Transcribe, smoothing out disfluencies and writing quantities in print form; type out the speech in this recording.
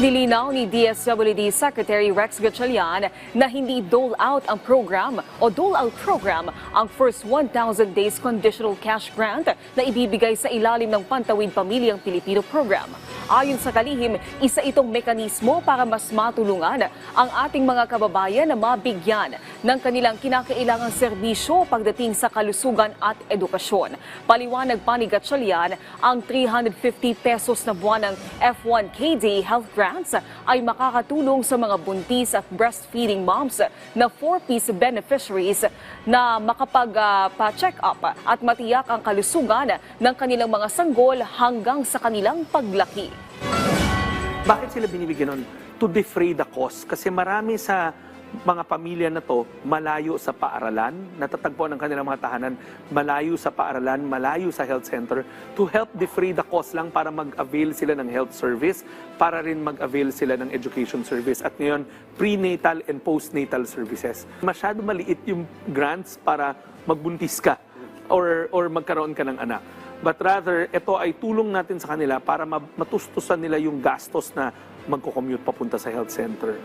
Nilinaw ni DSWD Secretary Rex Gatchalian na hindi dole-out ang program o dole-out program ang first 1,000 days conditional cash grant na ibibigay sa ilalim ng Pantawid Pamilyang Pilipino program. Ayon sa kalihim, isa itong mekanismo para mas matulungan ang ating mga kababayan na mabigyan ng kanilang kinakailangang serbisyo pagdating sa kalusugan at edukasyon. Paliwanag pa ni Gatchalian, ang 350 pesos na buwan ng F1KD health grants ay makakatulong sa mga buntis at breastfeeding moms na 4-piece beneficiaries na makapag-check up at matiyak ang kalusugan ng kanilang mga sanggol hanggang sa kanilang paglaki. Bakit sila binibigyan nun? To defray the cost. Kasi marami sa mga pamilya na to malayo sa paaralan, natatagpuan ng kanilang mga tahanan, malayo sa paaralan, malayo sa health center, to help defray the cost lang para mag-avail sila ng health service, para rin mag-avail sila ng education service. At ngayon, prenatal and postnatal services. Masyado maliit yung grants para magbuntis ka or magkaroon ka ng anak. But rather, ito ay tulong natin sa kanila para matustusan nila yung gastos na magko-commute papunta sa health center.